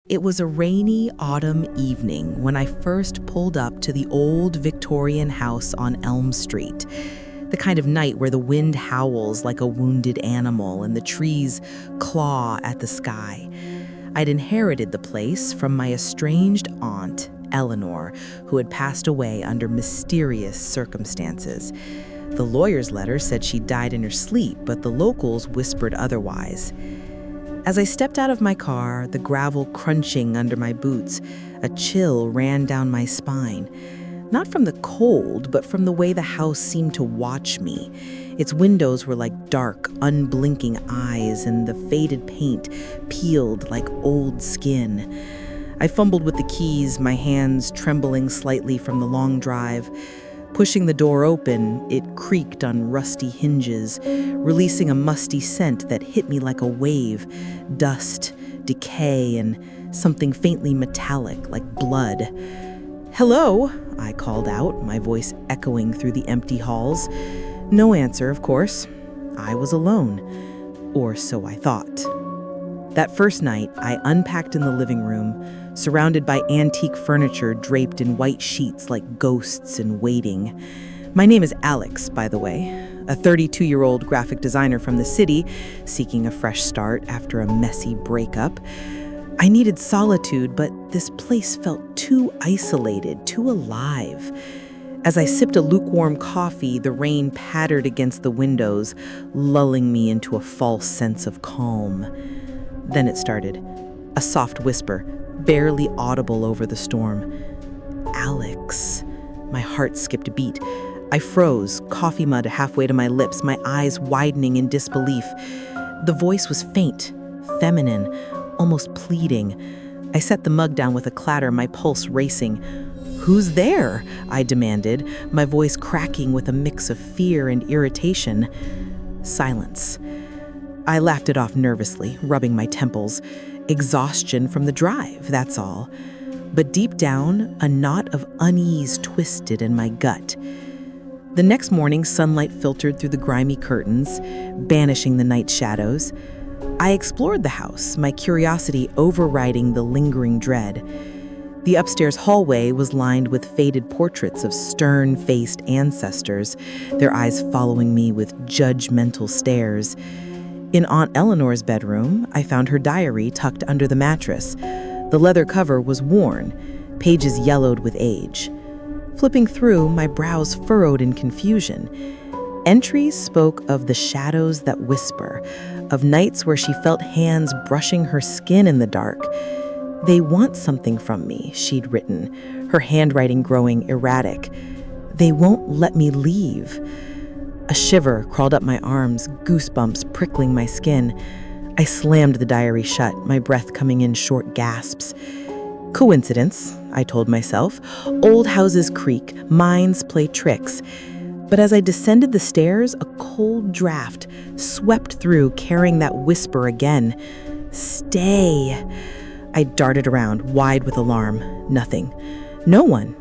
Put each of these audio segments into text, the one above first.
It was a rainy autumn evening when I first pulled up to the old Victorian house on Elm Street. The kind of night where the wind howls like a wounded animal and the trees claw at the sky. I'd inherited the place from my estranged aunt, Eleanor, who had passed away under mysterious circumstances. The lawyer's letter said she died in her sleep, but the locals whispered otherwise. As I stepped out of my car, the gravel crunching under my boots, a chill ran down my spine. Not from the cold, but from the way the house seemed to watch me. Its windows were like dark, unblinking eyes, and the faded paint peeled like old skin. I fumbled with the keys, my hands trembling slightly from the long drive. Pushing the door open, it creaked on rusty hinges, releasing a musty scent that hit me like a wave. Dust, decay, and something faintly metallic like blood. "Hello," I called out, my voice echoing through the empty halls. No answer, of course. I was alone. Or so I thought. That first night, I unpacked in the living room, surrounded by antique furniture draped in white sheets like ghosts in waiting. My name is Alex, by the way, a 32-year-old graphic designer from the city, seeking a fresh start after a messy breakup. I needed solitude, but this place felt too isolated, too alive. As I sipped a lukewarm coffee, the rain pattered against the windows, lulling me into a false sense of calm. Then it started, a soft whisper, barely audible over the storm. "Alex." My heart skipped a beat. I froze, coffee mud halfway to my lips, my eyes widening in disbelief. The voice was faint, feminine, almost pleading. I set the mug down with a clatter, my pulse racing. "Who's there?" I demanded, my voice cracking with a mix of fear and irritation. Silence. I laughed it off nervously, rubbing my temples. Exhaustion from the drive, that's all. But deep down, a knot of unease twisted in my gut. The next morning, sunlight filtered through the grimy curtains, banishing the night shadows. I explored the house, my curiosity overriding the lingering dread. The upstairs hallway was lined with faded portraits of stern-faced ancestors, their eyes following me with judgmental stares. In Aunt Eleanor's bedroom, I found her diary tucked under the mattress. The leather cover was worn, pages yellowed with age. Flipping through, my brows furrowed in confusion. Entries spoke of the shadows that whisper, of nights where she felt hands brushing her skin in the dark. "They want something from me," she'd written, her handwriting growing erratic. "They won't let me leave." A shiver crawled up my arms, goosebumps prickling my skin. I slammed the diary shut, my breath coming in short gasps. Coincidence, I told myself. Old houses creak, minds play tricks. But as I descended the stairs, a cold draft swept through, carrying that whisper again. "Stay." I darted around, wide with alarm. Nothing. No one.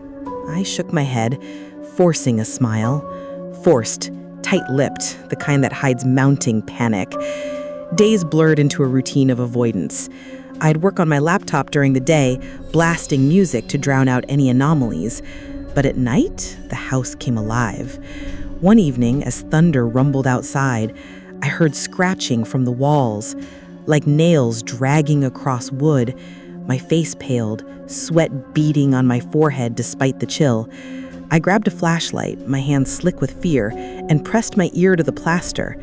I shook my head, forcing a smile. Forced. Tight-lipped, the kind that hides mounting panic. Days blurred into a routine of avoidance. I'd work on my laptop during the day, blasting music to drown out any anomalies. But at night, the house came alive. One evening, as thunder rumbled outside, I heard scratching from the walls, like nails dragging across wood. My face paled, sweat beading on my forehead despite the chill. I grabbed a flashlight, my hands slick with fear, and pressed my ear to the plaster.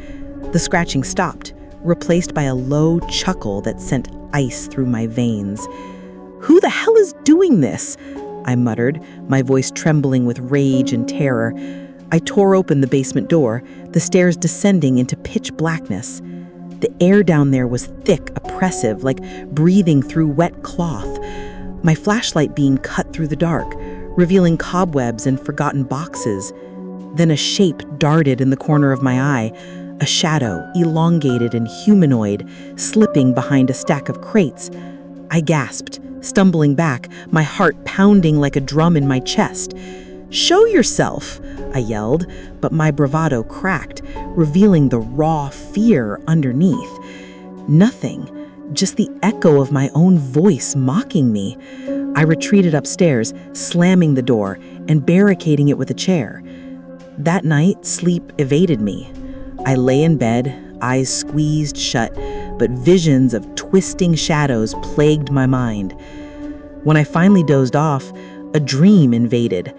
The scratching stopped, replaced by a low chuckle that sent ice through my veins. "Who the hell is doing this?" I muttered, my voice trembling with rage and terror. I tore open the basement door, the stairs descending into pitch blackness. The air down there was thick, oppressive, like breathing through wet cloth. My flashlight beam cut through the dark, revealing cobwebs and forgotten boxes. Then a shape darted in the corner of my eye, a shadow, elongated and humanoid, slipping behind a stack of crates. I gasped, stumbling back, my heart pounding like a drum in my chest. "Show yourself," I yelled, but my bravado cracked, revealing the raw fear underneath. Nothing. just the echo of my own voice mocking me. I retreated upstairs, slamming the door and barricading it with a chair. That night, sleep evaded me. I lay in bed, eyes squeezed shut, but visions of twisting shadows plagued my mind. When I finally dozed off, a dream invaded.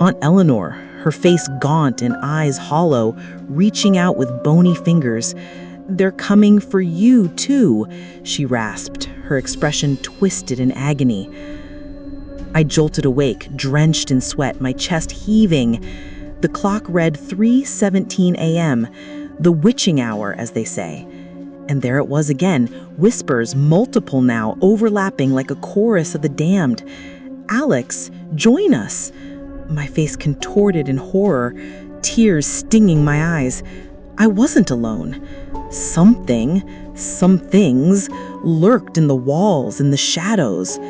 Aunt Eleanor, her face gaunt and eyes hollow, reaching out with bony fingers. "They're coming for you, too," she rasped, her expression twisted in agony. I jolted awake, drenched in sweat, my chest heaving. The clock read 3:17 a.m., the witching hour, as they say. And there it was again, whispers, multiple now, overlapping like a chorus of the damned. "Alex, join us." My face contorted in horror, tears stinging my eyes. I wasn't alone. Some things, lurked in the walls, in the shadows.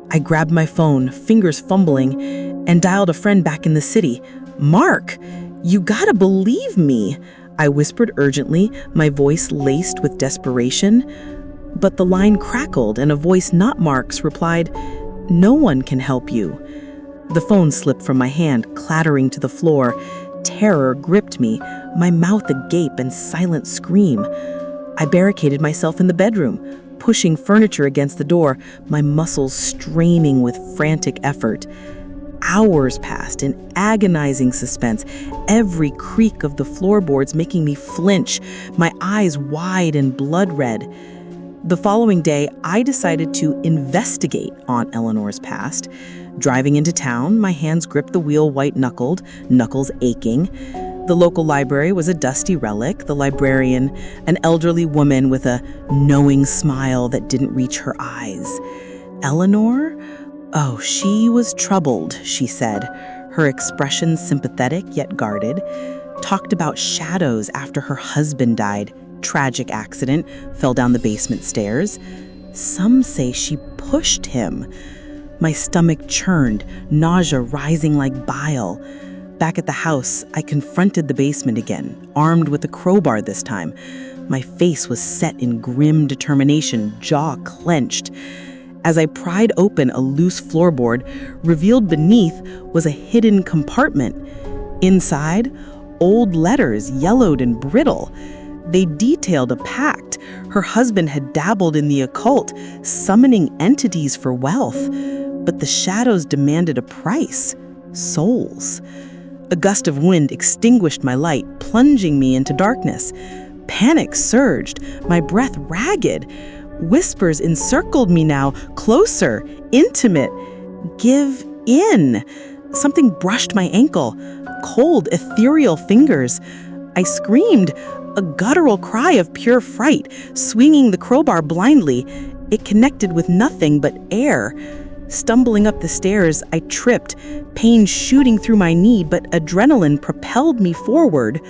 I grabbed my phone, fingers fumbling, and dialed a friend back in the city. "Mark, you gotta believe me," I whispered urgently, my voice laced with desperation. But the line crackled, and a voice not Mark's replied, "No one can help you." The phone slipped from my hand, clattering to the floor. Terror gripped me, my mouth agape and silent scream. I barricaded myself in the bedroom, pushing furniture against the door, my muscles straining with frantic effort. Hours passed in agonizing suspense, every creak of the floorboards making me flinch, my eyes wide and blood red. The following day, I decided to investigate Aunt Eleanor's past. Driving into town, my hands gripped the wheel white-knuckled, knuckles aching. The local library was a dusty relic, the librarian, an elderly woman with a knowing smile that didn't reach her eyes. Eleanor? Oh, she was troubled, she said, her expression sympathetic yet guarded. Talked about shadows after her husband died. Tragic accident, fell down the basement stairs. Some say she pushed him. My stomach churned, nausea rising like bile. Back at the house, I confronted the basement again, armed with a crowbar this time. My face was set in grim determination, jaw clenched. As I pried open a loose floorboard, revealed beneath was a hidden compartment. Inside, old letters, yellowed and brittle. They detailed a pact. Her husband had dabbled in the occult, summoning entities for wealth. But the shadows demanded a price: souls. A gust of wind extinguished my light, plunging me into darkness. Panic surged, my breath ragged. Whispers encircled me now, closer, intimate. "Give in." Something brushed my ankle. Cold, ethereal fingers. I screamed, a guttural cry of pure fright, swinging the crowbar blindly. It connected with nothing but air. Stumbling up the stairs, I tripped, pain shooting through my knee, but adrenaline propelled me forward.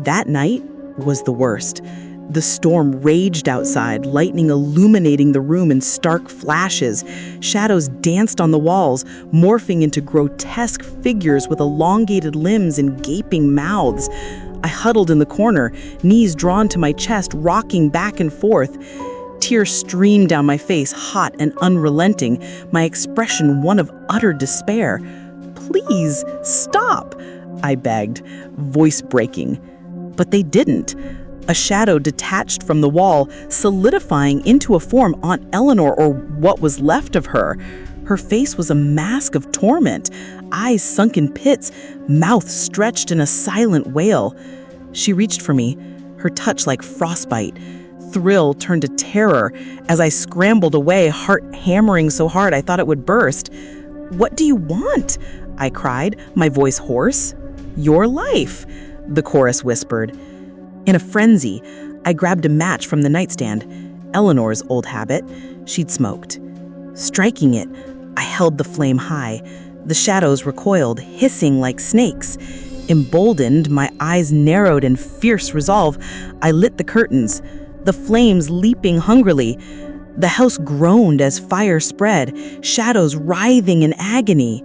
That night was the worst. The storm raged outside, lightning illuminating the room in stark flashes. Shadows danced on the walls, morphing into grotesque figures with elongated limbs and gaping mouths. I huddled in the corner, knees drawn to my chest, rocking back and forth. Tears streamed down my face, hot and unrelenting, my expression one of utter despair. "Please, stop," I begged, voice breaking. But they didn't. A shadow detached from the wall, solidifying into a form Aunt Eleanor, or what was left of her. Her face was a mask of torment, eyes sunk in pits, mouth stretched in a silent wail. She reached for me, her touch like frostbite. Thrill turned to terror as I scrambled away, heart hammering so hard I thought it would burst. "What do you want?" I cried, my voice hoarse. "Your life," the chorus whispered. In a frenzy, I grabbed a match from the nightstand, Eleanor's old habit. She'd smoked. Striking it, I held the flame high. The shadows recoiled, hissing like snakes. Emboldened, my eyes narrowed in fierce resolve, I lit the curtains, the flames leaping hungrily. The house groaned as fire spread, shadows writhing in agony.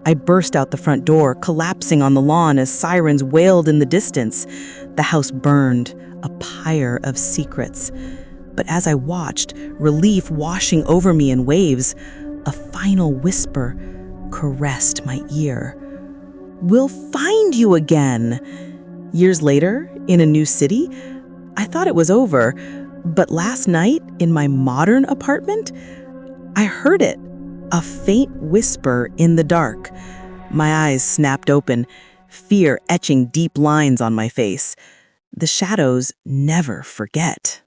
I burst out the front door, collapsing on the lawn as sirens wailed in the distance. The house burned, a pyre of secrets. But as I watched, relief washing over me in waves, a final whisper caressed my ear. "We'll find you again." Years later, in a new city, I thought it was over, but last night in my modern apartment, I heard it, a faint whisper in the dark. My eyes snapped open, fear etching deep lines on my face. The shadows never forget.